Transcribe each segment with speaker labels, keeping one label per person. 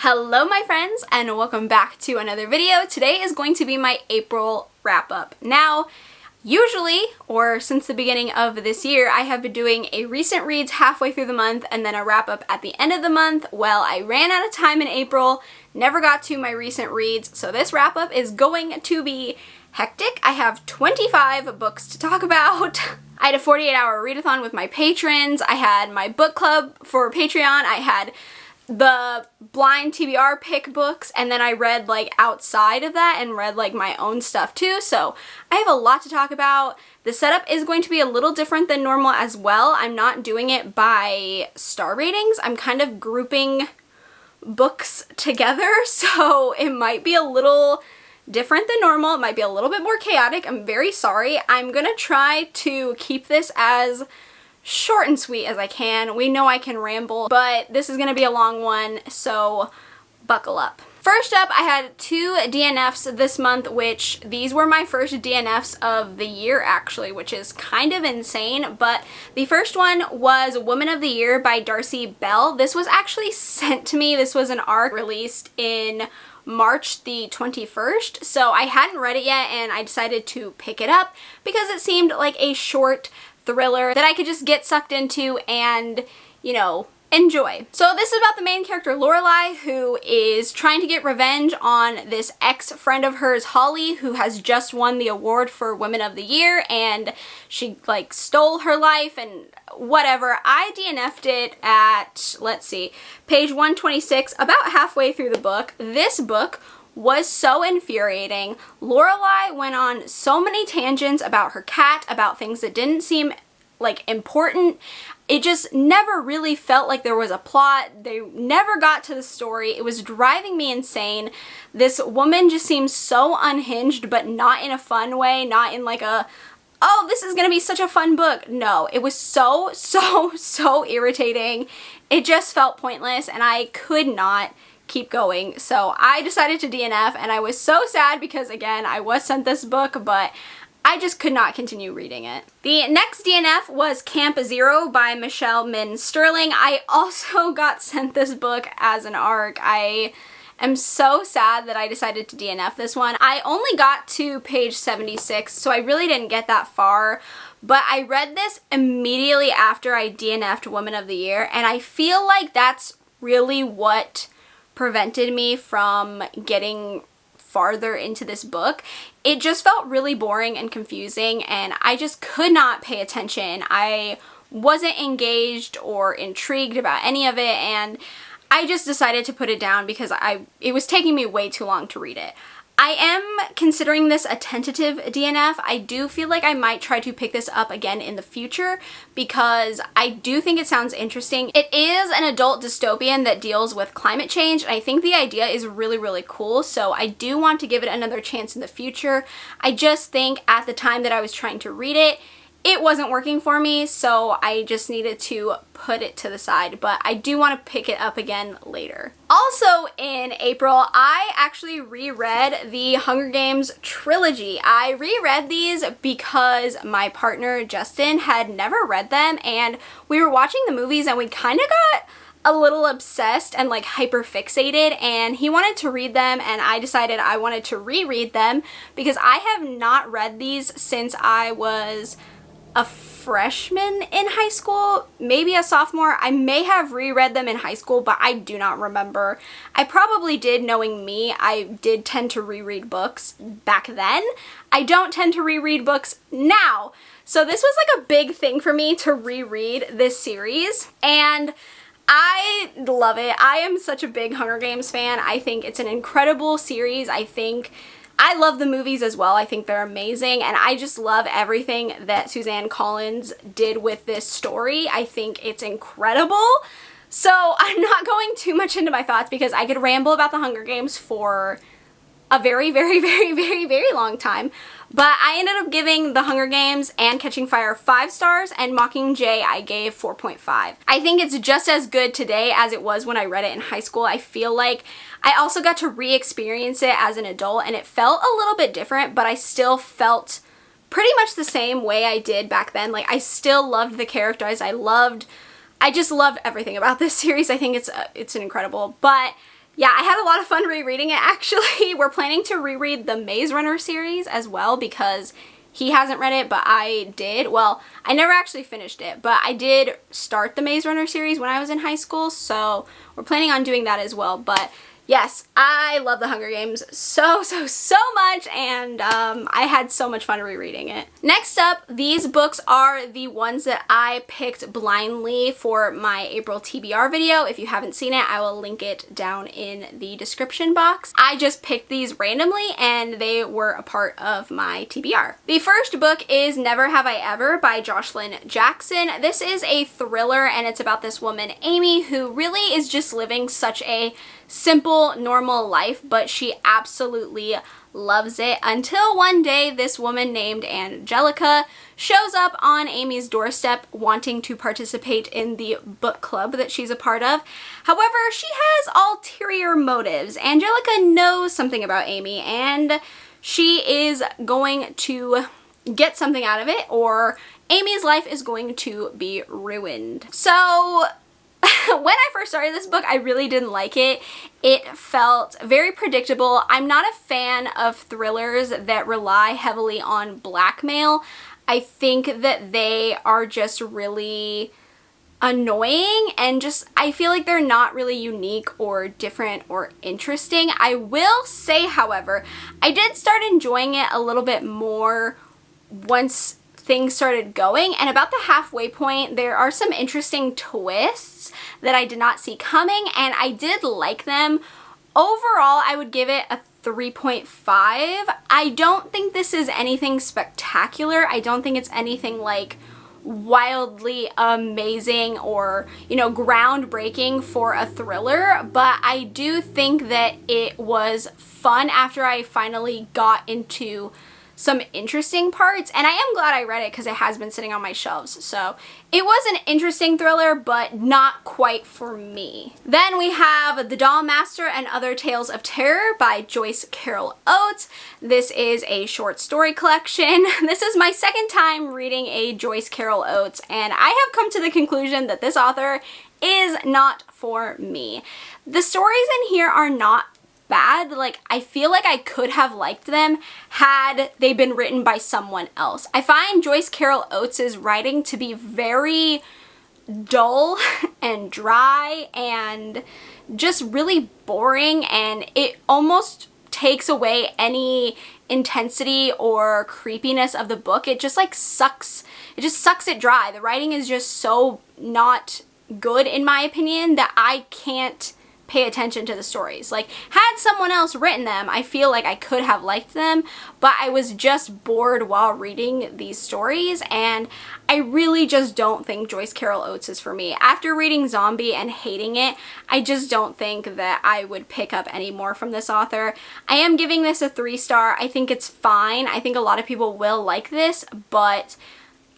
Speaker 1: Hello my friends and welcome back to another video. Today is going to be my April wrap-up. Now, usually, or since the beginning of this year, I have been doing a recent reads halfway through the month and then a wrap-up at the end of the month. Well, I ran out of time in April, never got to my recent reads, so this wrap-up is going to be hectic. I have 25 books to talk about. I had a 48-hour readathon with my patrons. I had my book club for Patreon. I had the blind TBR pick books, and then I read like outside of that and read like my own stuff too, so I have a lot to talk about. The setup is going to be a little different than normal as well. I'm not doing it by star ratings. I'm kind of grouping books together, so it might be a little different than normal. It might be a little bit more chaotic. I'm very sorry. I'm gonna try to keep this as short and sweet as I can. We know I can ramble, but this is gonna be a long one, so buckle up. First up, I had two DNFs this month, which these were my first DNFs of the year actually, which is kind of insane, but the first one was Woman of the Year by Darcy Bell. This was actually sent to me. This was an ARC released in March the 21st, so I hadn't read it yet and I decided to pick it up because it seemed like a short thriller that I could just get sucked into and, you know, enjoy. So this is about the main character Lorelai, who is trying to get revenge on this ex-friend of hers, Holly, who has just won the award for Women of the Year, and she like stole her life and whatever. I DNF'd it at, let's see, page 126, about halfway through the book. This book was so infuriating. Lorelai went on so many tangents about her cat, about things that didn't seem like important. It just never really felt like there was a plot. They never got to the story. It was driving me insane. This woman just seems so unhinged, but not in a fun way, not in like a, oh, this is gonna be such a fun book. No, it was so irritating. It just felt pointless and I could not keep going. So I decided to DNF and I was so sad because again, I was sent this book, but I just could not continue reading it. The next DNF was Camp Zero by Michelle Min Sterling. I also got sent this book as an ARC. I am so sad that I decided to DNF this one. I only got to page 76, so I really didn't get that far, but I read this immediately after I DNF'd Woman of the Year, and I feel like that's really what prevented me from getting farther into this book. It just felt really boring and confusing and I just could not pay attention. I wasn't engaged or intrigued about any of it and I just decided to put it down because it was taking me way too long to read it. I am considering this a tentative DNF. I do feel like I might try to pick this up again in the future because I do think it sounds interesting. It is an adult dystopian that deals with climate change and I think the idea is really cool, so I do want to give it another chance in the future. I just think at the time that I was trying to read it, it wasn't working for me, so I just needed to put it to the side, but I do want to pick it up again later. Also in April, I actually reread the Hunger Games trilogy. I reread these because my partner Justin had never read them and we were watching the movies and we kind of got a little obsessed and like hyper fixated and he wanted to read them and I decided I wanted to reread them because I have not read these since I was a freshman in high school, maybe a sophomore. I may have reread them in high school, but I do not remember. I probably did, knowing me. I did tend to reread books back then. I don't tend to reread books now. So this was like a big thing for me to reread this series and I love it. I am such a big Hunger Games fan. I think it's an incredible series. I love the movies as well. I think they're amazing and I just love everything that Suzanne Collins did with this story. I think it's incredible. So I'm not going too much into my thoughts because I could ramble about the Hunger Games for a very long time. But I ended up giving The Hunger Games and Catching Fire 5 stars and Mockingjay I gave 4.5. I think it's just as good today as it was when I read it in high school. I feel like I also got to re-experience it as an adult and it felt a little bit different, but I still felt pretty much the same way I did back then. Like I still loved the characters. I just loved everything about this series. I think it's incredible. But yeah, I had a lot of fun rereading it actually. We're planning to reread the Maze Runner series as well because he hasn't read it, but I did. Well, I never actually finished it, but I did start the Maze Runner series when I was in high school, so we're planning on doing that as well. But yes, I love the Hunger Games so much, and I had so much fun rereading it. Next up, these books are the ones that I picked blindly for my April TBR video. If you haven't seen it, I will link it down in the description box. I just picked these randomly, and they were a part of my TBR. The first book is Never Have I Ever by Jocelyn Jackson. This is a thriller, and it's about this woman, Amy, who really is just living such a simple, normal life, but she absolutely loves it until one day this woman named Angelica shows up on Amy's doorstep wanting to participate in the book club that she's a part of. However, she has ulterior motives. Angelica knows something about Amy, and she is going to get something out of it, or Amy's life is going to be ruined. So when I first started this book, I really didn't like it. It felt very predictable. I'm not a fan of thrillers that rely heavily on blackmail. I think that they are just really annoying, and I feel like they're not really unique or different or interesting. I will say, however, I did start enjoying it a little bit more once things started going, and about the halfway point there are some interesting twists that I did not see coming, and I did like them. Overall, I would give it a 3.5. I don't think this is anything spectacular. I don't think it's anything like wildly amazing or, you know, groundbreaking for a thriller, but I do think that it was fun after I finally got into some interesting parts, and I am glad I read it because it has been sitting on my shelves. So it was an interesting thriller, but not quite for me. Then we have The Doll Master and Other Tales of Terror by Joyce Carol Oates. This is a short story collection. This is my second time reading a Joyce Carol Oates, and I have come to the conclusion that this author is not for me. The stories in here are not bad. Like, I feel like I could have liked them had they been written by someone else. I find Joyce Carol Oates' writing to be very dull and dry and just really boring, and it almost takes away any intensity or creepiness of the book. It just like sucks it dry. The writing is just so not good in my opinion that I can't pay attention to the stories. Like, had someone else written them, I feel like I could have liked them, but I was just bored while reading these stories, and I really just don't think Joyce Carol Oates is for me. After reading Zombie and hating it, I just don't think that I would pick up any more from this author. I am giving this a 3-star. I think it's fine. I think a lot of people will like this, but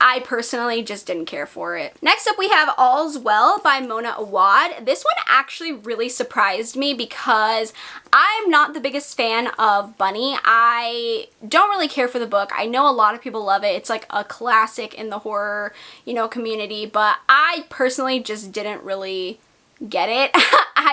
Speaker 1: I personally just didn't care for it. Next up we have All's Well by Mona Awad. This one actually really surprised me because I'm not the biggest fan of Bunny. I don't really care for the book. I know a lot of people love it. It's like a classic in the horror, you know, community, but I personally just didn't really get it.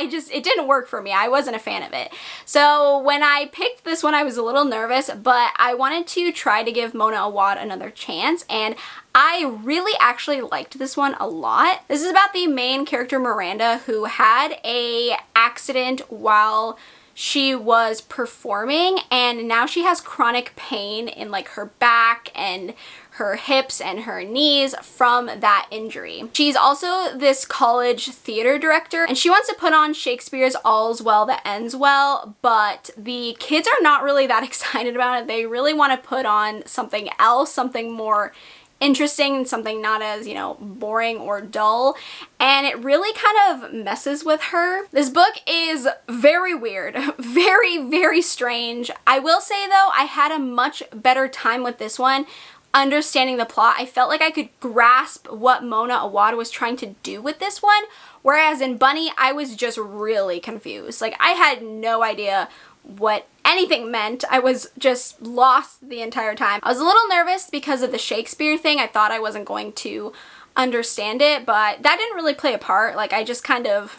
Speaker 1: It didn't work for me. I wasn't a fan of it. So when I picked this one, I was a little nervous, but I wanted to try to give Mona Awad another chance, and I really actually liked this one a lot. This is about the main character, Miranda, who had a accident while she was performing, and now she has chronic pain in like her back and her hips and her knees from that injury. She's also this college theater director, and she wants to put on Shakespeare's All's Well That Ends Well, but the kids are not really that excited about it. They really want to put on something else, something more interesting and something not as, you know, boring or dull, and it really kind of messes with her. This book is very weird, very strange. I will say though, I had a much better time with this one understanding the plot. I felt like I could grasp what Mona Awad was trying to do with this one, whereas in Bunny I was just really confused. Like, I had no idea what anything meant. I was just lost the entire time. I was a little nervous because of the Shakespeare thing. I thought I wasn't going to understand it, but that didn't really play a part. Like, I just kind of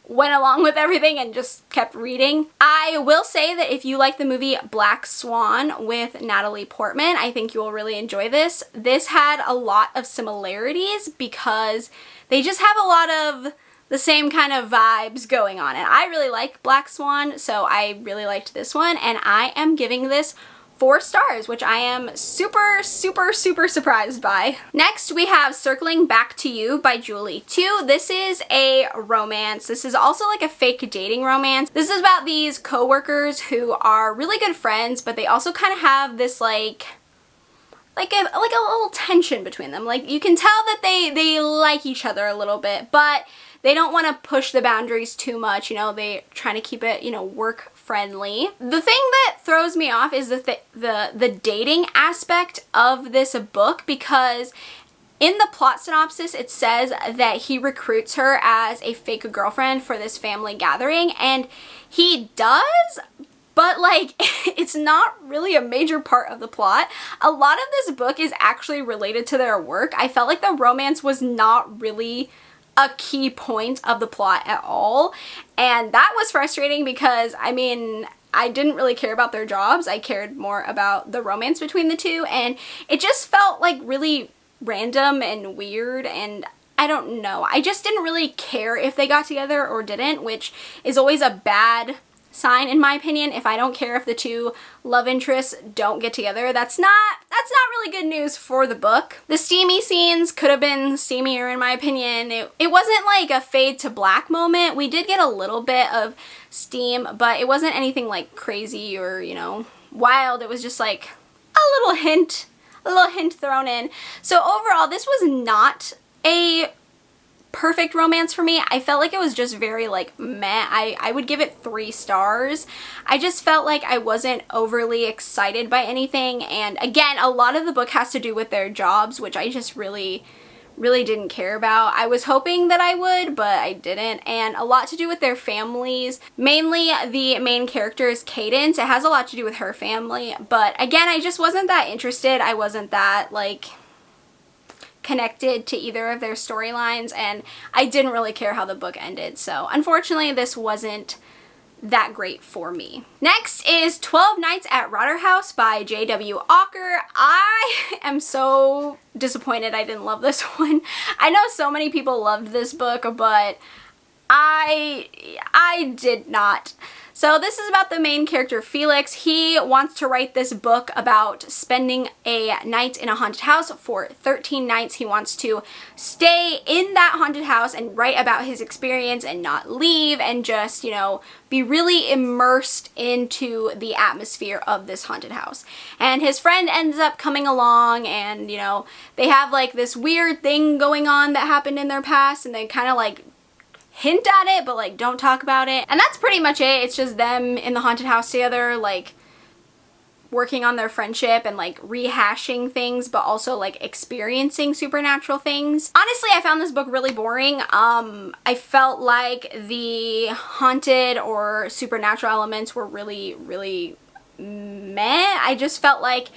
Speaker 1: went along with everything and just kept reading. I will say that if you like the movie Black Swan with Natalie Portman, I think you will really enjoy this. This had a lot of similarities because they just have a lot of the same kind of vibes going on, and I really like Black Swan, so I really liked this one, and I am giving this 4 stars, which I am super surprised by. Next, we have Circling Back to You by Julie 2. This is a romance. This is also like a fake dating romance. This is about these co-workers who are really good friends, but they also kind of have this like a little tension between them. Like, you can tell that they like each other a little bit, but they don't want to push the boundaries too much. You know, they're trying to keep it, you know, work friendly. The thing that throws me off is the dating aspect of this book, because in the plot synopsis it says that he recruits her as a fake girlfriend for this family gathering, and he does, but like it's not really a major part of the plot. A lot of this book is actually related to their work. I felt like the romance was not really a key point of the plot at all, and that was frustrating because I mean, I didn't really care about their jobs. I cared more about the romance between the two, and it just felt like really random and weird, and I don't know. I just didn't really care if they got together or didn't, which is always a bad sign in my opinion. If I don't care if the two love interests don't get together, that's not really good news for the book. The steamy scenes could have been steamier in my opinion. It wasn't like a fade to black moment. We did get a little bit of steam, but it wasn't anything like crazy or, you know, wild. It was just like a little hint thrown in. So overall, this was not a perfect romance for me. I felt like it was just very like meh. I would give it 3 stars. I just felt like I wasn't overly excited by anything, and again, a lot of the book has to do with their jobs, which I just really didn't care about. I was hoping that I would, but I didn't, and a lot to do with their families. Mainly the main character is Cadence. It has a lot to do with her family, but again, I just wasn't that interested. I wasn't that like connected to either of their storylines, and I didn't really care how the book ended, so unfortunately this wasn't that great for me. Next is 12 Nights at Rotterhouse by J.W. Ocker. I am so disappointed I didn't love this one. I know so many people loved this book, but I did not. So this is about the main character, Felix. He wants to write this book about spending a night in a haunted house for 13 nights. He wants to stay in that haunted house and write about his experience and not leave, and just, you know, be really immersed into the atmosphere of this haunted house. And his friend ends up coming along, and, you know, they have like this weird thing going on that happened in their past, and they kind of like hint at it, but like don't talk about it. And that's pretty much it. It's just them in the haunted house together, like working on their friendship and like rehashing things, but also like experiencing supernatural things. Honestly, I found this book really boring. I felt like the haunted or supernatural elements were really meh. I just felt like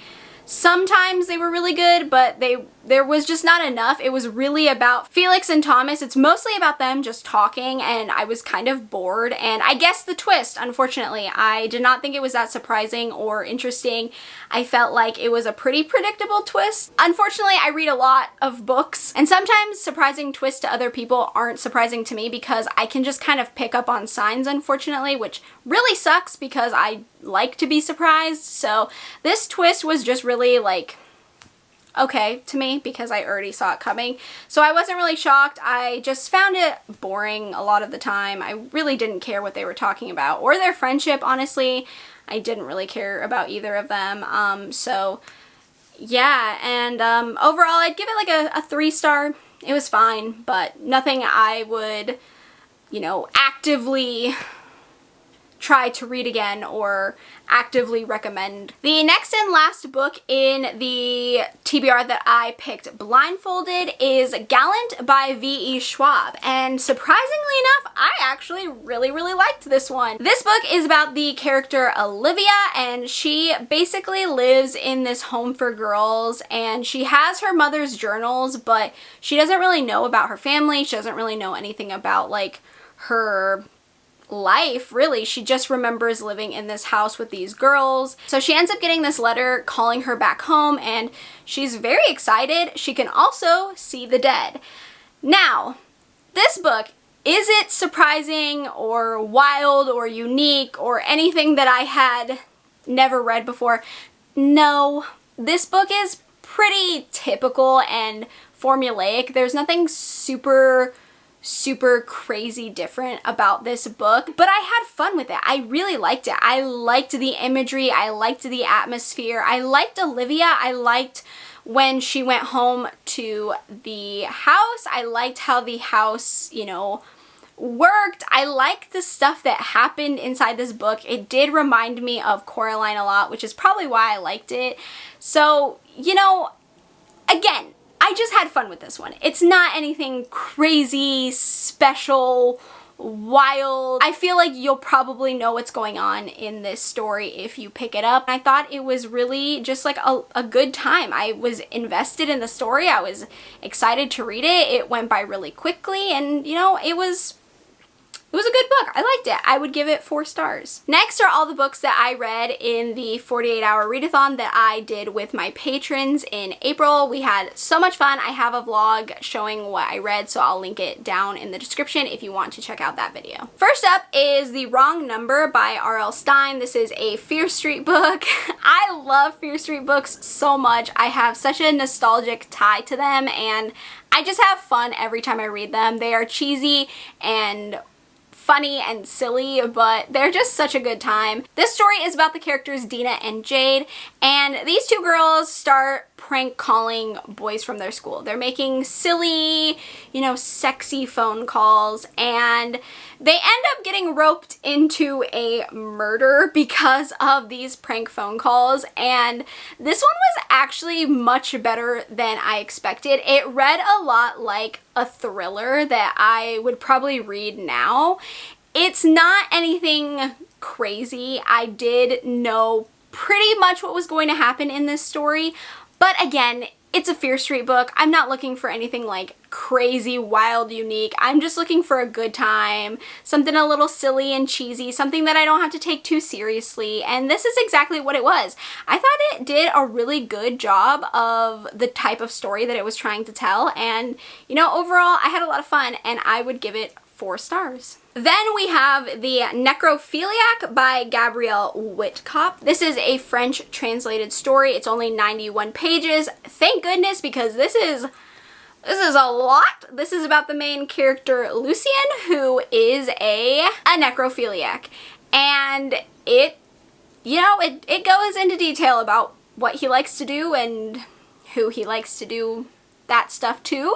Speaker 1: sometimes they were really good, but there was just not enough. It was really about Felix and Thomas. It's mostly about them just talking, and I was kind of bored. And I guess the twist, unfortunately, I did not think it was that surprising or interesting. I felt like it was a pretty predictable twist. Unfortunately, I read a lot of books, and sometimes surprising twists to other people aren't surprising to me because I can just kind of pick up on signs, unfortunately, which really sucks because I like to be surprised. So this twist was just really like okay to me because I already saw it coming. So I wasn't really shocked. I just found it boring a lot of the time. I really didn't care what they were talking about or their friendship, honestly. I didn't really care about either of them. So yeah, and overall I'd give it like a 3-star. It was fine, but nothing I would, you know, actively try to read again or actively recommend. The next and last book in the TBR that I picked blindfolded is Gallant by V.E. Schwab, and surprisingly enough, I actually really liked this one. This book is about the character Olivia, and she basically lives in this home for girls, and she has her mother's journals, but she doesn't really know about her family. She doesn't really know anything about like her life, really. She just remembers living in this house with these girls. So she ends up getting this letter calling her back home, and she's very excited. She can also see the dead. Now, this book, is it surprising or wild or unique or anything that I had never read before? No. This book is pretty typical and formulaic. There's nothing super crazy different about this book, but I had fun with it. I really liked it. I liked the imagery. I liked the atmosphere. I liked Olivia. I liked when she went home to the house. I liked how the house, you know, worked. I liked the stuff that happened inside this book. It did remind me of Coraline a lot, which is probably why I liked it. So, you know, again, I just had fun with this one. It's not anything crazy, special, wild. I feel like you'll probably know what's going on in this story if you pick it up. I thought it was really just like a good time. I was invested in the story. I was excited to read it. It went by really quickly, and you know, it was a good book. I liked it. I would give it 4 stars. Next are all the books that I read in the 48-hour readathon that I did with my patrons in April. We had so much fun. I have a vlog showing what I read, so I'll link it down in the description if you want to check out that video. First up is The Wrong Number by R.L. Stine. This is a Fear Street book. I love Fear Street books so much. I have such a nostalgic tie to them, and I just have fun every time I read them. They are cheesy and funny and silly, but they're just such a good time. This story is about the characters Dina and Jade, and these 2 girls start prank calling boys from their school. They're making silly, you know, sexy phone calls, and they end up getting roped into a murder because of these prank phone calls, and this one was actually much better than I expected. It read a lot like a thriller that I would probably read now. It's not anything crazy. I did know pretty much what was going to happen in this story, but again, it's a Fear Street book. I'm not looking for anything like crazy, wild, unique. I'm just looking for a good time, something a little silly and cheesy, something that I don't have to take too seriously, and this is exactly what it was. I thought it did a really good job of the type of story that it was trying to tell, and you know, overall, I had a lot of fun, and I would give it 4 stars. Then we have The Necrophiliac by Gabrielle Whitcop. This is a French translated story. It's only 91 pages. Thank goodness, because this is a lot. This is about the main character, Lucien, who is a necrophiliac. And it, you know, it goes into detail about what he likes to do and who he likes to do that stuff to.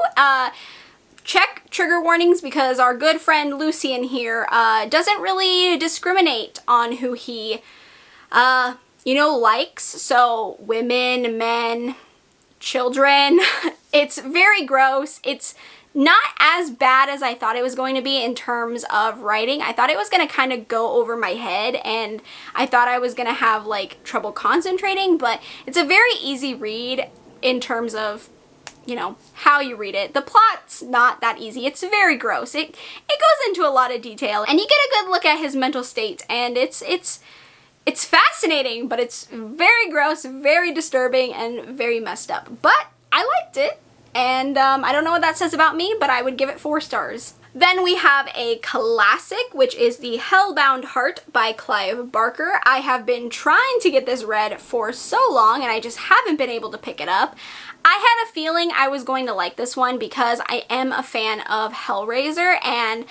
Speaker 1: Check trigger warnings, because our good friend Lucien here doesn't really discriminate on who he, you know, likes. So women, men, children. It's very gross. It's not as bad as I thought it was going to be in terms of writing. I thought it was going to kind of go over my head, and I thought I was going to have like trouble concentrating, but it's a very easy read in terms of, you know, how you read it. The plot's not that easy. It's very gross. It goes into a lot of detail, and you get a good look at his mental state, and it's fascinating, but it's very gross, very disturbing, and very messed up. But I liked it, and I don't know what that says about me, but I would give it 4 stars. Then we have a classic, which is The Hellbound Heart by Clive Barker. I have been trying to get this read for so long, and I just haven't been able to pick it up. I had a feeling I was going to like this one because I am a fan of Hellraiser, and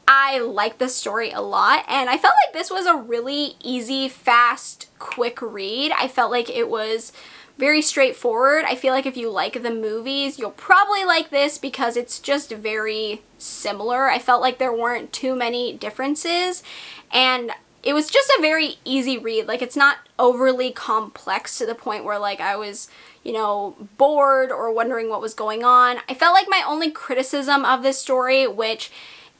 Speaker 1: I like this story a lot, and I felt like this was a really easy, fast, quick read. I felt like it was very straightforward. I feel like if you like the movies, you'll probably like this because it's just very similar. I felt like there weren't too many differences, and it was just a very easy read. Like, it's not overly complex to the point where like I was, you know, bored or wondering what was going on. I felt like my only criticism of this story, which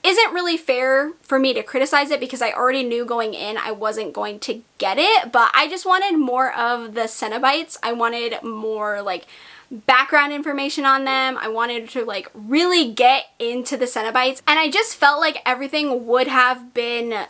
Speaker 1: isn't really fair for me to criticize it because I already knew going in I wasn't going to get it, but I just wanted more of the Cenobites. I wanted more like background information on them. I wanted to like really get into the Cenobites, and I just felt like everything would have been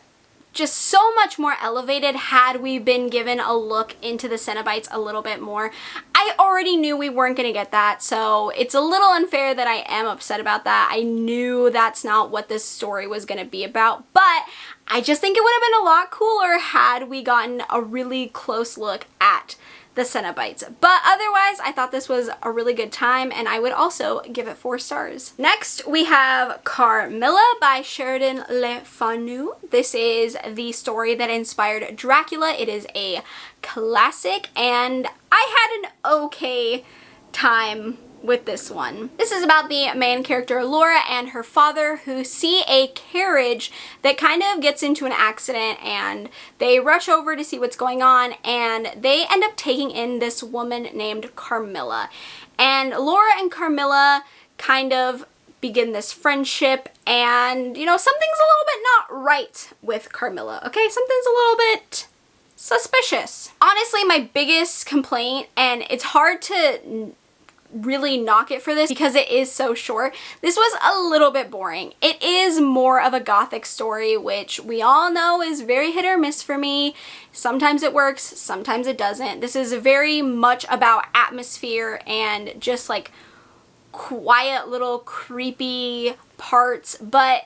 Speaker 1: just so much more elevated had we been given a look into the Cenobites a little bit more. I already knew we weren't going to get that, so it's a little unfair that I am upset about that. I knew that's not what this story was going to be about, but I just think it would have been a lot cooler had we gotten a really close look at the Cenobites. But otherwise, I thought this was a really good time, and I would also give it 4 stars. Next, we have Carmilla by Sheridan Le Fanu. This is the story that inspired Dracula. It is a classic, and I had an okay time with this one. This is about the main character Laura and her father, who see a carriage that kind of gets into an accident, and they rush over to see what's going on, and they end up taking in this woman named Carmilla. And Laura and Carmilla kind of begin this friendship, and you know, something's a little bit not right with Carmilla, okay? Something's a little bit suspicious. Honestly, my biggest complaint, and it's hard to really knock it for this because it is so short, this was a little bit boring. It is more of a gothic story, which we all know is very hit or miss for me. Sometimes it works, sometimes it doesn't. This is very much about atmosphere and just like quiet little creepy parts, but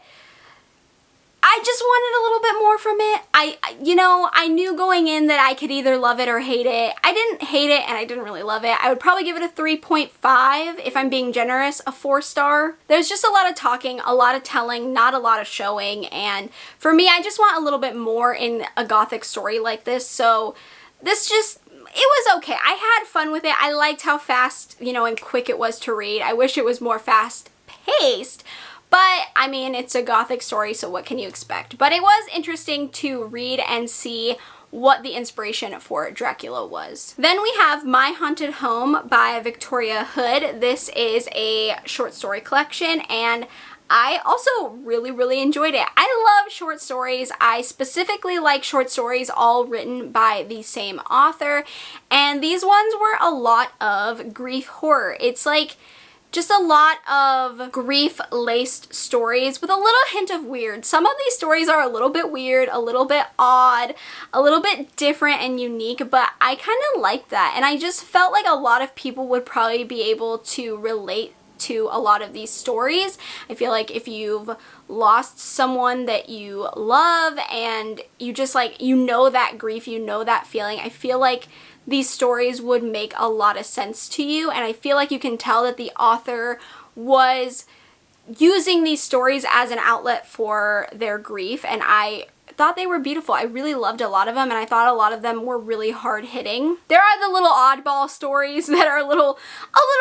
Speaker 1: I just wanted a little bit more from it. I knew going in that I could either love it or hate it. I didn't hate it, and I didn't really love it. I would probably give it a 3.5 if I'm being generous, a 4-star. There's just a lot of talking, a lot of telling, not a lot of showing, and for me, I just want a little bit more in a gothic story like this, so this just, it was okay. I had fun with it. I liked how fast, and quick it was to read. I wish it was more fast-paced, but, I mean, it's a gothic story, so what can you expect? But it was interesting to read and see what the inspiration for Dracula was. Then we have My Haunted Home by Victoria Hood. This is a short story collection, and I also really enjoyed it. I love short stories. I specifically like short stories all written by the same author, and these ones were a lot of grief horror. It's like just a lot of grief-laced stories with a little hint of weird. Some of these stories are a little bit weird, a little bit odd, a little bit different and unique, but I kind of like that. And I just felt like a lot of people would probably be able to relate to a lot of these stories. I feel like if you've lost someone that you love and you just like, that grief, that feeling, I feel like these stories would make a lot of sense to you, and I feel like you can tell that the author was using these stories as an outlet for their grief, and I thought they were beautiful. I really loved a lot of them, and I thought a lot of them were really hard-hitting. There are the little oddball stories that are a little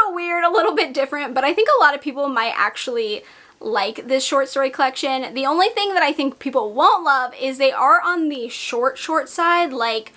Speaker 1: weird, a little bit different, but I think a lot of people might actually like this short story collection. The only thing that I think people won't love is they are on the short side, like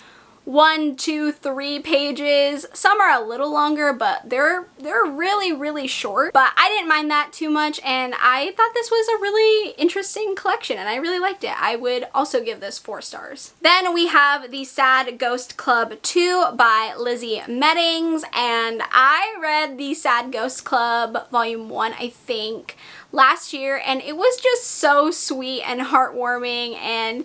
Speaker 1: 1, 2, 3 pages. Some are a little longer, but they're really short. But I didn't mind that too much, and I thought this was a really interesting collection, and I really liked it. I would also give this 4 stars. Then we have The Sad Ghost Club 2 by Lizzie Meddings, and I read The Sad Ghost Club Volume 1, I think, last year, and it was just so sweet and heartwarming, and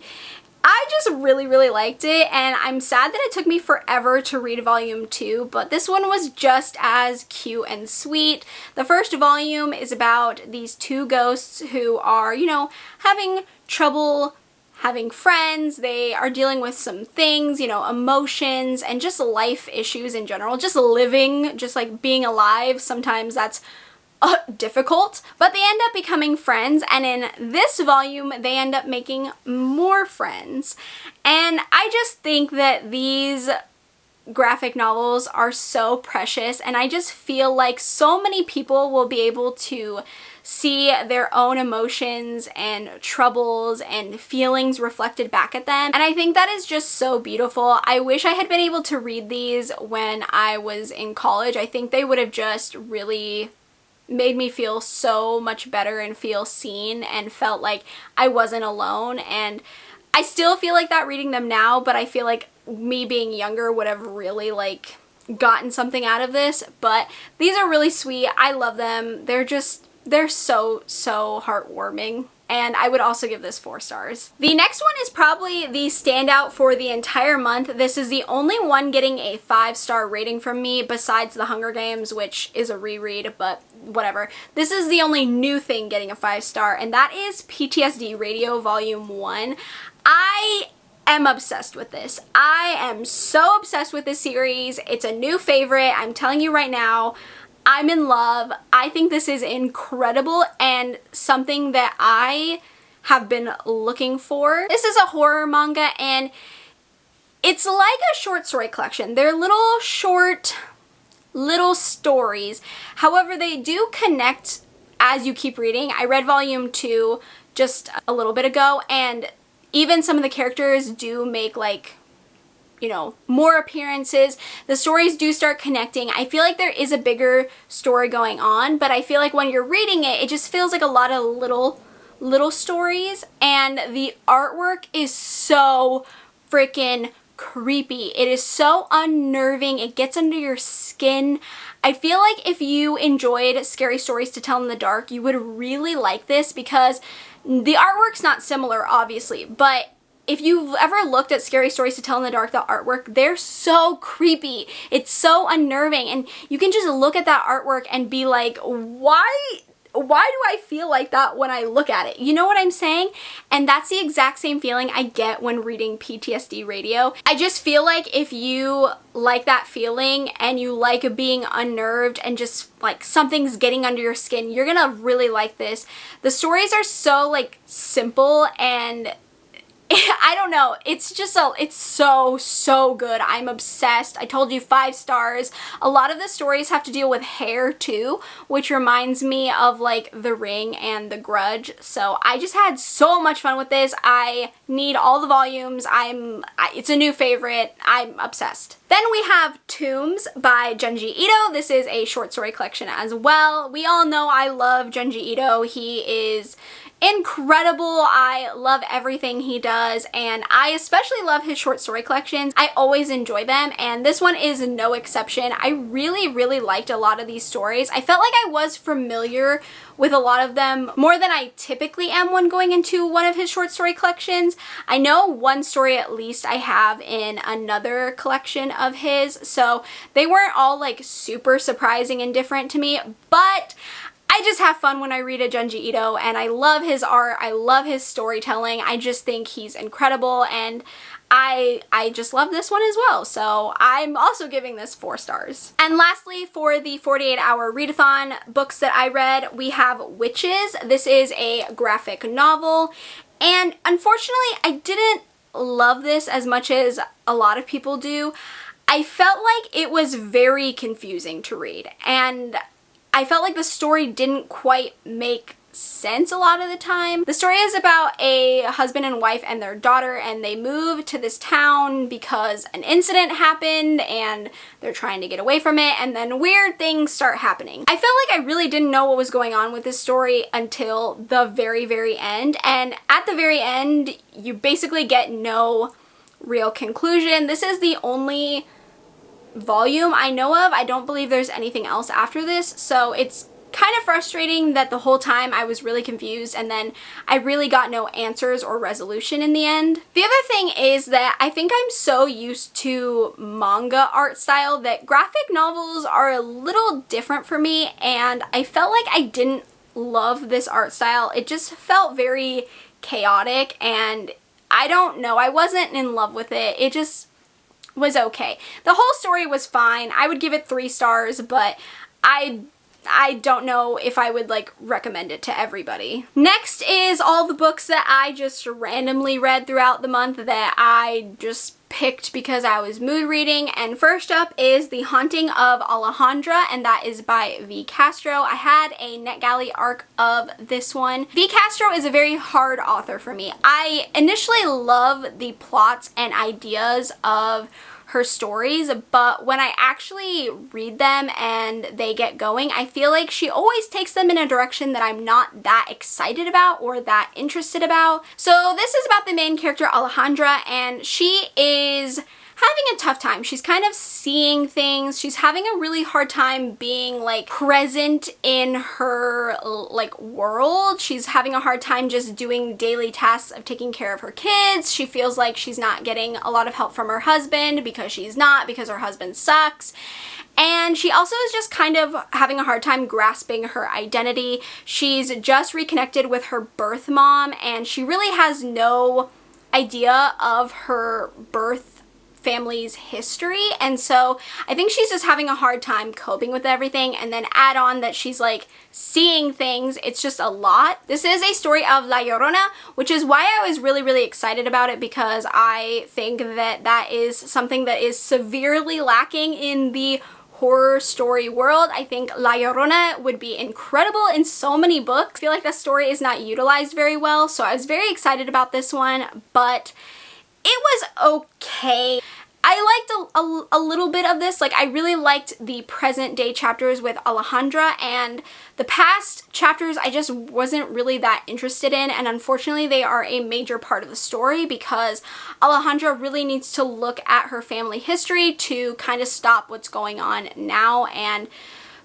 Speaker 1: I just really liked it, and I'm sad that it took me forever to read volume 2, but this one was just as cute and sweet. The first volume is about these 2 ghosts who are, having trouble having friends. They are dealing with some things, emotions and just life issues in general, just living, just like being alive. Sometimes that's difficult, but they end up becoming friends, and in this volume they end up making more friends. And I just think that these graphic novels are so precious, and I just feel like so many people will be able to see their own emotions and troubles and feelings reflected back at them, and I think that is just so beautiful. I wish I had been able to read these when I was in college. I think they would have just really made me feel so much better and feel seen and felt like I wasn't alone, and I still feel like that reading them now, but I feel like me being younger would have really gotten something out of this, but these are really sweet. I love them. They're so heartwarming. And I would also give this 4 stars. The next one is probably the standout for the entire month. This is the only one getting a 5-star rating from me besides The Hunger Games, which is a reread, but whatever. This is the only new thing getting a 5-star, and that is PTSD Radio Volume 1. I am obsessed with this. I am so obsessed with this series. It's a new favorite. I'm telling you right now. I'm in love. I think this is incredible and something that I have been looking for. This is a horror manga and it's like a short story collection. They're little short, little stories. However, they do connect as you keep reading. I read volume 2 just a little bit ago, and even some of the characters do make, like, you know, more appearances. The stories do start connecting. I feel like there is a bigger story going on, but I feel like when you're reading it, it just feels like a lot of little stories, and the artwork is so freaking creepy. It is so unnerving. It gets under your skin. I feel like if you enjoyed scary stories to tell in the dark, you would really like this, because the artwork's not similar, obviously, but if you've ever looked at Scary Stories to Tell in the Dark, the artwork, they're so creepy. It's so unnerving, and you can just look at that artwork and be like, why do I feel like that when I look at it? You know what I'm saying? And that's the exact same feeling I get when reading PTSD Radio. I just feel like if you like that feeling and you like being unnerved and just like something's getting under your skin, you're gonna really like this. The stories are so like simple, and I don't know, it's just it's so good. I'm obsessed. I told you 5 stars. A lot of the stories have to deal with hair too, which reminds me of like The Ring and The Grudge. So I just had so much fun with this. I need all the volumes. It's a new favorite. I'm obsessed. Then we have Tombs by Junji Ito. This is a short story collection as well. We all know I love Junji Ito. He is incredible. I love everything he does, and I especially love his short story collections. I always enjoy them, and this one is no exception. I really liked a lot of these stories. I felt like I was familiar with a lot of them more than I typically am when going into one of his short story collections. I know one story at least I have in another collection of his, so they weren't all like super surprising and different to me, but I just have fun when I read a Junji Ito, and I love his art. I love his storytelling. I just think he's incredible, and I just love this one as well. So I'm also giving this 4 stars. And lastly, for the 48-hour readathon books that I read, we have Witches. This is a graphic novel, and unfortunately I didn't love this as much as a lot of people do. I felt like it was very confusing to read, and I felt like the story didn't quite make sense a lot of the time. The story is about a husband and wife and their daughter, and they move to this town because an incident happened and they're trying to get away from it, and then weird things start happening. I felt like I really didn't know what was going on with this story until the very end, and at the very end you basically get no real conclusion. This is the only volume I know of. I don't believe there's anything else after this, so it's kind of frustrating that the whole time I was really confused, and then I really got no answers or resolution in the end. The other thing is that I think I'm so used to manga art style that graphic novels are a little different for me, and I felt like I didn't love this art style. It just felt very chaotic, and I don't know, I wasn't in love with it. It just was okay. The whole story was fine. I would give it 3 stars, but I don't know if I would like recommend it to everybody. Next is all the books that I just randomly read throughout the month that I just picked because I was mood reading, and first up is The Haunting of Alejandra, and that is by V. Castro. I had a NetGalley arc of this one. V. Castro is a very hard author for me. I initially love the plots and ideas of her stories, but when I actually read them and they get going, I feel like she always takes them in a direction that I'm not that excited about or that interested about. So this is about the main character Alejandra, and she is having a tough time. She's kind of seeing things. She's having a really hard time being like present in her like world. She's having a hard time just doing daily tasks of taking care of her kids. She feels like she's not getting a lot of help from her husband because her husband sucks. And she also is just kind of having a hard time grasping her identity. She's just reconnected with her birth mom, and she really has no idea of her birth family's history. And so I think she's just having a hard time coping with everything, and then add on that she's like seeing things. It's just a lot. This is a story of La Llorona, which is why I was really excited about it, because I think that that is something that is severely lacking in the horror story world. I think La Llorona would be incredible in so many books. I feel like the story is not utilized very well, so I was very excited about this one, but it was okay. I liked a little bit of this. Like, I really liked the present day chapters with Alejandra, and the past chapters I just wasn't really that interested in, and unfortunately they are a major part of the story because Alejandra really needs to look at her family history to kind of stop what's going on now, and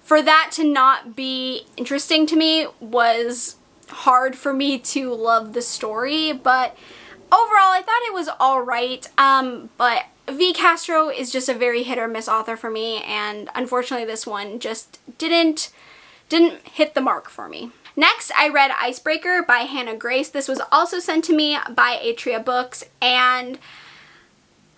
Speaker 1: for that to not be interesting to me was hard for me to love the story. But overall I thought it was alright, but V. Castro is just a very hit or miss author for me, and unfortunately this one just didn't hit the mark for me. Next, I read Icebreaker by Hannah Grace. This was also sent to me by Atria Books, and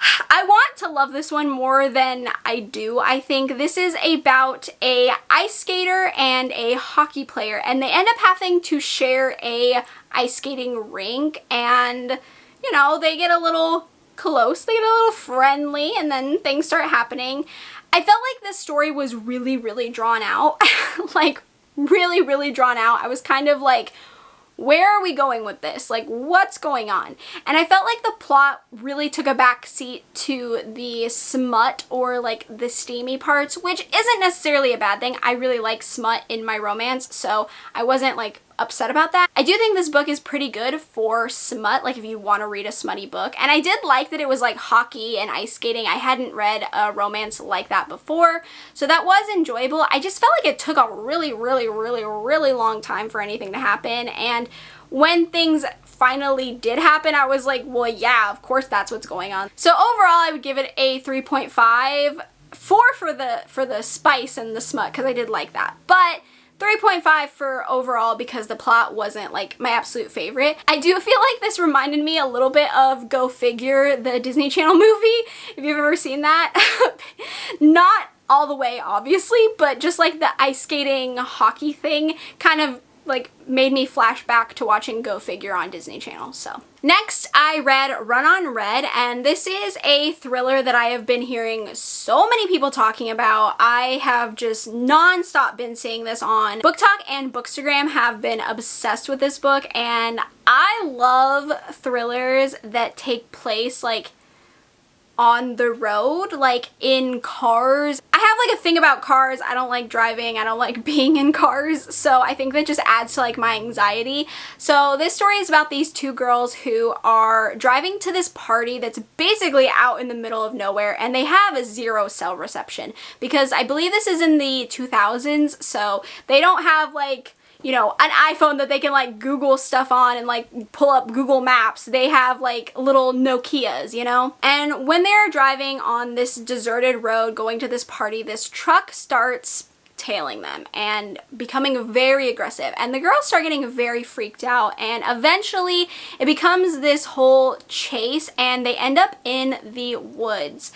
Speaker 1: I want to love this one more than I do. I think this is about a ice skater and a hockey player, and they end up having to share a ice skating rink, and you know, they get a little close, they get a little friendly, and then things start happening. I felt like this story was really drawn out. Like, really drawn out. I was kind of like, where are we going with this? Like, what's going on? And I felt like the plot really took a back seat to the smut, or like the steamy parts, which isn't necessarily a bad thing. I really like smut in my romance, so I wasn't like upset about that. I do think this book is pretty good for smut, like if you want to read a smutty book. And I did like that it was like hockey and ice skating. I hadn't read a romance like that before, so that was enjoyable. I just felt like it took a really long time for anything to happen, and when things finally did happen, I was like, well, yeah, of course that's what's going on. So overall I would give it a 3.5, 4 for the spice and the smut, because I did like that, but 3.5 for overall because the plot wasn't like my absolute favorite. I do feel like this reminded me a little bit of Go Figure, the Disney Channel movie, if you've ever seen that. Not all the way, obviously, but just like the ice skating hockey thing kind of like made me flash back to watching Go Figure on Disney Channel. So next I read Run on Red, and this is a thriller that I have been hearing so many people talking about. I have just non-stop been seeing this on Book Talk, and Bookstagram have been obsessed with this book, and I love thrillers that take place like on the road, like in cars. I have like a thing about cars. I don't like driving. I don't like being in cars. So I think that just adds to like my anxiety. So this story is about these two girls who are driving to this party that's basically out in the middle of nowhere, and they have a 0 cell reception because I believe this is in the 2000s. So they don't have like, you know, an iPhone that they can like Google stuff on and like pull up Google Maps. They have like little Nokias, you know? And when they are driving on this deserted road going to this party, this truck starts tailing them and becoming very aggressive, and the girls start getting very freaked out, and eventually it becomes this whole chase and they end up in the woods.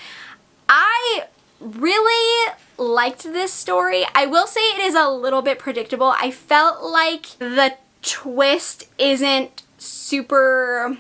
Speaker 1: I really liked this story. I will say it is a little bit predictable. I felt like the twist isn't super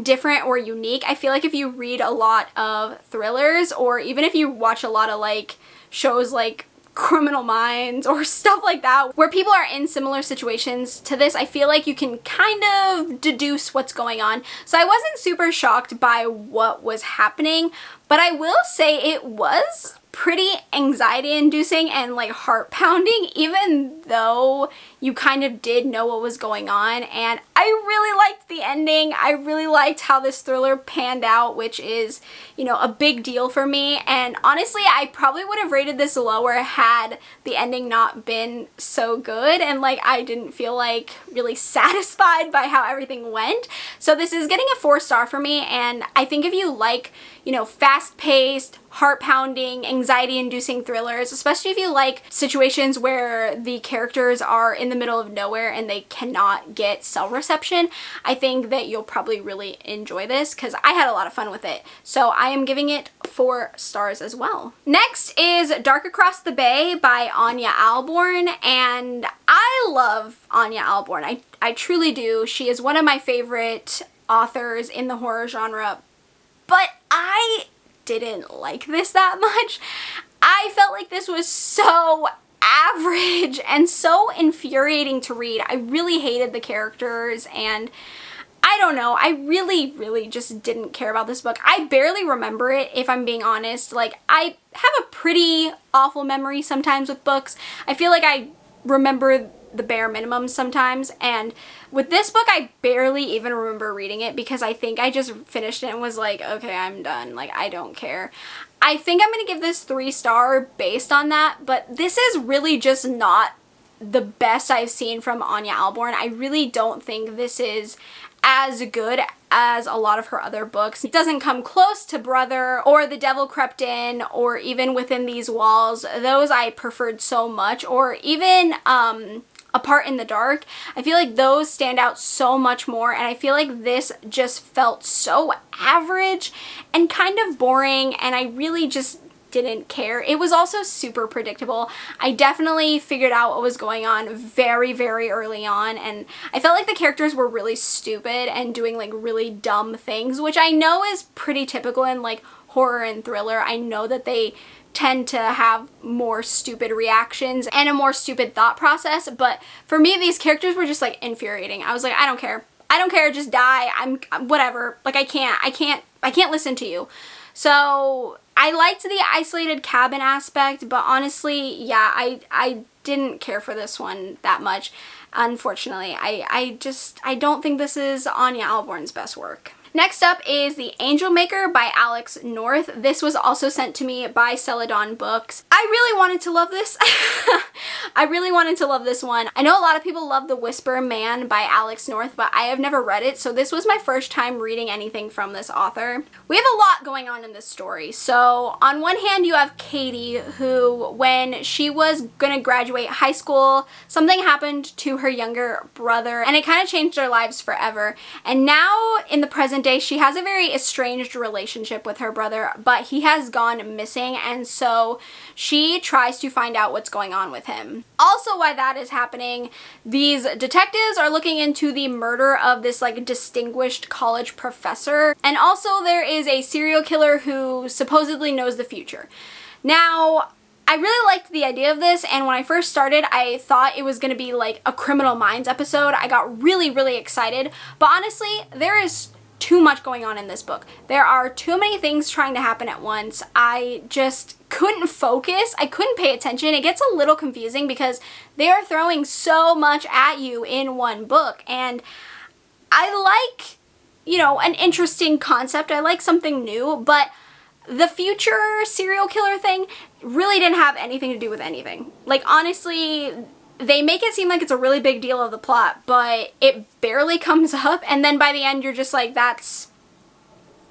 Speaker 1: different or unique. I feel like if you read a lot of thrillers, or even if you watch a lot of like shows like Criminal Minds or stuff like that, where people are in similar situations to this, I feel like you can kind of deduce what's going on. So I wasn't super shocked by what was happening, But I will say it was pretty anxiety inducing and like heart pounding, even though you kind of did know what was going on. And I really liked the ending. I really liked how this thriller panned out, which is, you know, a big deal for me. And honestly, I probably would have rated this lower had the ending not been so good and like I didn't feel like really satisfied by how everything went. So this is getting a 4-star for me, and I think if you like, you know, fast-paced, heart-pounding, anxiety-inducing thrillers, especially if you like situations where the characters are in the middle of nowhere and they cannot get cell reception, I think that you'll probably really enjoy this because I had a lot of fun with it. So I am giving it 4 stars as well. Next is Dark Across the Bay by Anya Alborn, and I love Anya Alborn. I truly do. She is one of my favorite authors in the horror genre, but I didn't like this that much. I felt like this was so average and so infuriating to read. I really hated the characters, and I don't know, I really just didn't care about this book. I barely remember it, if I'm being honest. Like, I have a pretty awful memory sometimes with books. I feel like I remember the bare minimum sometimes, and with this book I barely even remember reading it because I think I just finished it and was like, okay, I'm done, like I don't care. I think I'm gonna give this 3-star based on that, but this is really just not the best I've seen from Anya Alborn. I really don't think this is as good as a lot of her other books. It doesn't come close to Brother or The Devil Crept In or even Within These Walls. Those I preferred so much, or even Apart in the Dark. I feel like those stand out so much more, and I feel like this just felt so average and kind of boring, and I really just didn't care. It was also super predictable. I definitely figured out what was going on very early on, and I felt like the characters were really stupid and doing like really dumb things, which I know is pretty typical in like horror and thriller. I know that they tend to have more stupid reactions and a more stupid thought process, but for me these characters were just like infuriating. I was like, I don't care, just die. I'm whatever. Like I can't listen to you. So I liked the isolated cabin aspect, but honestly, yeah, I didn't care for this one that much. Unfortunately, I don't think this is Anya Alborn's best work. Next up is The Angel Maker by Alex North. This was also sent to me by Celadon Books. I really wanted to love this. I really wanted to love this one. I know a lot of people love The Whisper Man by Alex North, but I have never read it, so this was my first time reading anything from this author. We have a lot going on in this story. So on one hand, you have Katie, who when she was gonna graduate high school, something happened to her younger brother, and it kind of changed their lives forever. And now in the present day, she has a very estranged relationship with her brother, but he has gone missing, and so she tries to find out what's going on with him. Also, while that is happening, these detectives are looking into the murder of this like distinguished college professor, and also there is a serial killer who supposedly knows the future. Now, I really liked the idea of this, and when I first started, I thought it was going to be like a Criminal Minds episode. I got really excited, but honestly, there is too much going on in this book. There are too many things trying to happen at once. I just couldn't focus. I couldn't pay attention. It gets a little confusing because they are throwing so much at you in one book, and I like, you know, an interesting concept. I like something new, but the future serial killer thing really didn't have anything to do with anything. Like, honestly, they make it seem like it's a really big deal of the plot, but it barely comes up, and then by the end you're just like,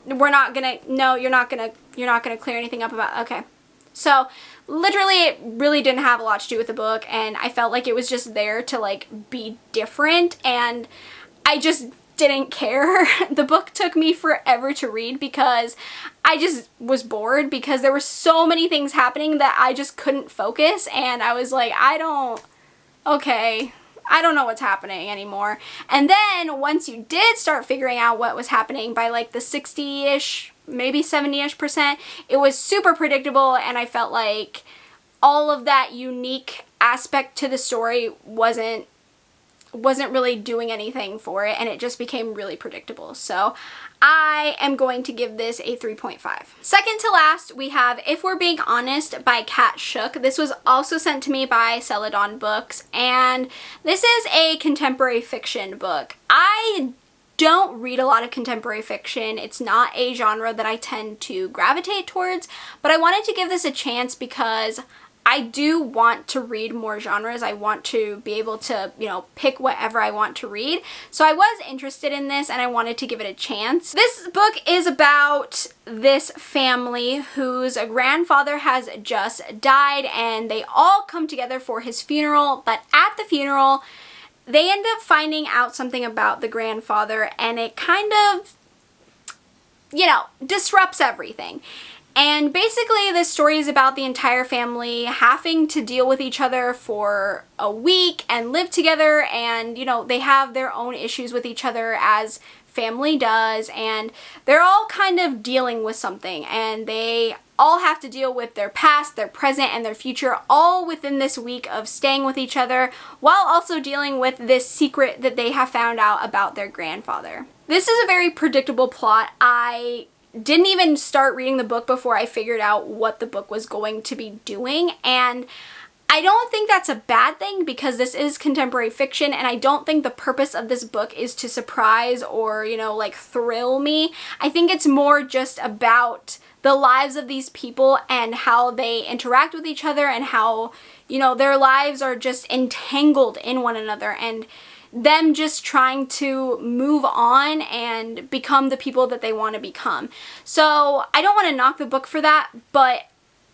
Speaker 1: you're not gonna clear anything up about, okay. So literally it really didn't have a lot to do with the book, and I felt like it was just there to like be different, and I just didn't care. The book took me forever to read because I just was bored because there were so many things happening that I just couldn't focus, and I was like, I don't know what's happening anymore. And then once you did start figuring out what was happening by like the 60-ish, maybe 70-ish%, it was super predictable, and I felt like all of that unique aspect to the story wasn't wasn't really doing anything for it, and it just became really predictable. So I am going to give this a 3.5. Second to last, we have If We're Being Honest by Kat Shook. This was also sent to me by Celadon Books, and this is a contemporary fiction book. I don't read a lot of contemporary fiction. It's not a genre that I tend to gravitate towards, but I wanted to give this a chance because I do want to read more genres. I want to be able to, you know, pick whatever I want to read. So I was interested in this and I wanted to give it a chance. This book is about this family whose grandfather has just died, and they all come together for his funeral, but at the funeral they end up finding out something about the grandfather, and it kind of, you know, disrupts everything. And basically this story is about the entire family having to deal with each other for a week and live together, and, you know, they have their own issues with each other as family does, and they're all kind of dealing with something, and they all have to deal with their past, their present, and their future all within this week of staying with each other, while also dealing with this secret that they have found out about their grandfather. This is a very predictable plot. I didn't even start reading the book before I figured out what the book was going to be doing, and I don't think that's a bad thing because this is contemporary fiction, and I don't think the purpose of this book is to surprise or, you know, like thrill me. I think it's more just about the lives of these people and how they interact with each other, and how, you know, their lives are just entangled in one another, and them just trying to move on and become the people that they want to become. So I don't want to knock the book for that, but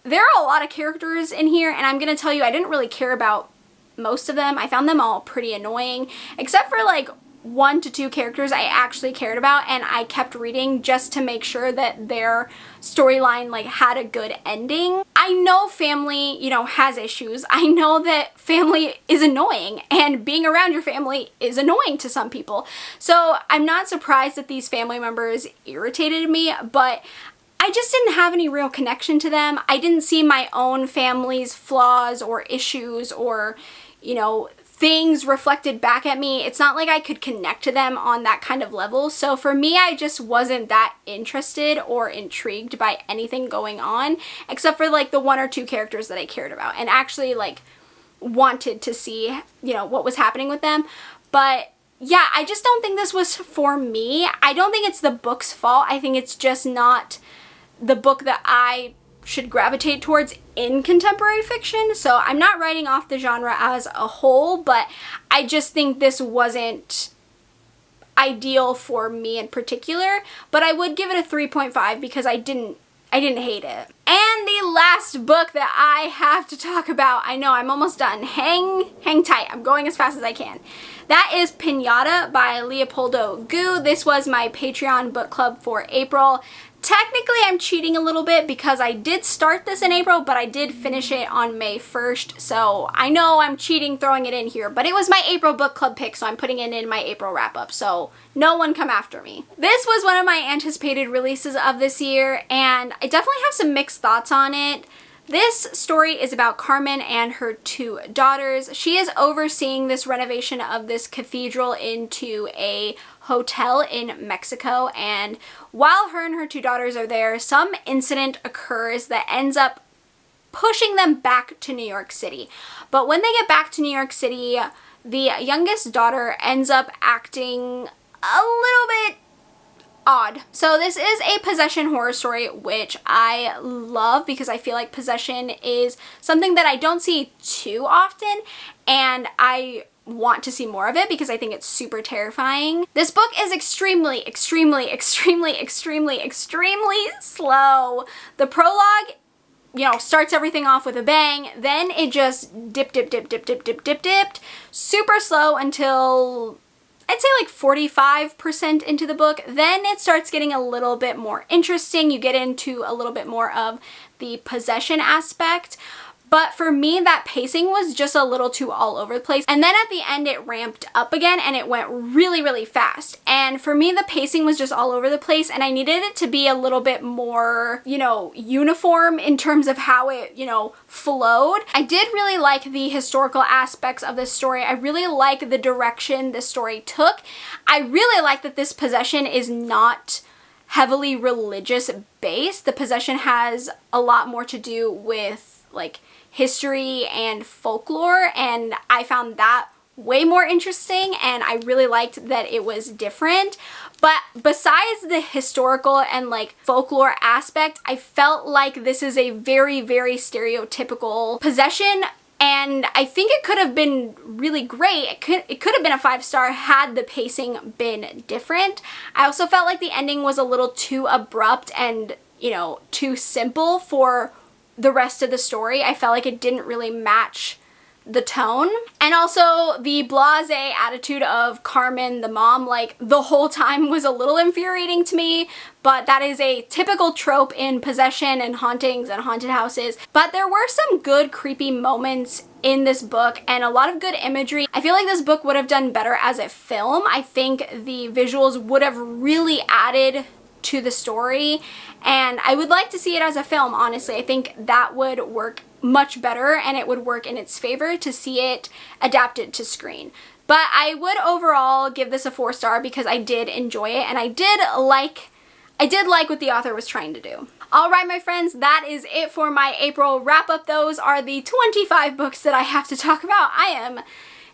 Speaker 1: there are a lot of characters in here, and I'm going to tell you, I didn't really care about most of them. I found them all pretty annoying, except for like 1 to 2 characters I actually cared about, and I kept reading just to make sure that their storyline like had a good ending. I know family, you know, has issues. I know that family is annoying, and being around your family is annoying to some people. So I'm not surprised that these family members irritated me, but I just didn't have any real connection to them. I didn't see my own family's flaws or issues or, you know, things reflected back at me. It's not like I could connect to them on that kind of level. So for me, I just wasn't that interested or intrigued by anything going on, except for like the 1 or 2 characters that I cared about and actually like wanted to see, you know, what was happening with them. But yeah, I just don't think this was for me. I don't think it's the book's fault. I think it's just not the book that I should gravitate towards in contemporary fiction. So I'm not writing off the genre as a whole, but I just think this wasn't ideal for me in particular. But I would give it a 3.5 because I didn't hate it. And the last book that I have to talk about, I know I'm almost done. Hang tight. I'm going as fast as I can. That is Pinata by Leopoldo Gu. This was my Patreon book club for April. Technically, I'm cheating a little bit because I did start this in April, but I did finish it on May 1st, so I know I'm cheating throwing it in here, but it was my April book club pick, so I'm putting it in my April wrap-up, so no one come after me. This was one of my anticipated releases of this year, and I definitely have some mixed thoughts on it. This story is about Carmen and her 2 daughters. She is overseeing this renovation of this cathedral into a hotel in Mexico, and while her and her 2 daughters are there, some incident occurs that ends up pushing them back to New York City. But when they get back to New York City, the youngest daughter ends up acting a little bit odd. So this is a possession horror story, which I love because I feel like possession is something that I don't see too often, and I want to see more of it because I think it's super terrifying. This book is extremely slow. The prologue, you know, starts everything off with a bang, then it just dipped super slow until I'd say like 45% into the book. Then it starts getting a little bit more interesting. You get into a little bit more of the possession aspect. but for me that pacing was just a little too all over the place. And then at the end it ramped up again and it went really, really fast. And for me the pacing was just all over the place, and I needed it to be a little bit more, you know, uniform in terms of how it, you know, flowed. I did really like the historical aspects of this story. I really like the direction this story took. I really like that this possession is not heavily religious based. The possession has a lot more to do with like history and folklore, and I found that way more interesting, and I really liked that it was different. But besides the historical and like folklore aspect, I felt like this is a very, very stereotypical possession, and I think it could have been really great. It could have been a 5-star had the pacing been different. I also felt like the ending was a little too abrupt and, you know, too simple for the rest of the story. I felt like it didn't really match the tone. And also the blasé attitude of Carmen, the mom, like the whole time was a little infuriating to me, but that is a typical trope in possession and hauntings and haunted houses. But there were some good creepy moments in this book and a lot of good imagery. I feel like this book would have done better as a film. I think the visuals would have really added to the story, and I would like to see it as a film, honestly. I think that would work much better, and it would work in its favor to see it adapted to screen. But I would overall give this a 4-star because I did enjoy it, and I did like what the author was trying to do. Alright my friends, that is it for my April wrap-up. Those are the 25 books that I have to talk about. I am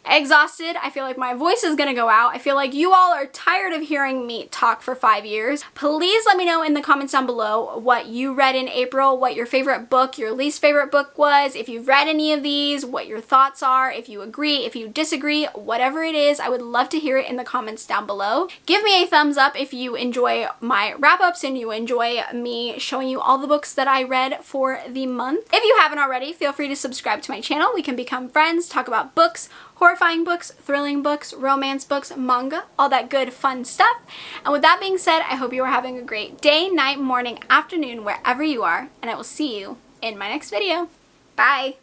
Speaker 1: exhausted. I feel like my voice is gonna go out. I feel like you all are tired of hearing me talk for 5 years. Please let me know in the comments down below what you read in April, what your favorite book, your least favorite book was, if you've read any of these, what your thoughts are, if you agree, if you disagree, whatever it is. I would love to hear it in the comments down below. Give me a thumbs up if you enjoy my wrap-ups and you enjoy me showing you all the books that I read for the month. If you haven't already, feel free to subscribe to my channel. We can become friends, talk about books, horrifying books, thrilling books, romance books, manga, all that good fun stuff. And with that being said, I hope you are having a great day, night, morning, afternoon, wherever you are, and I will see you in my next video. Bye!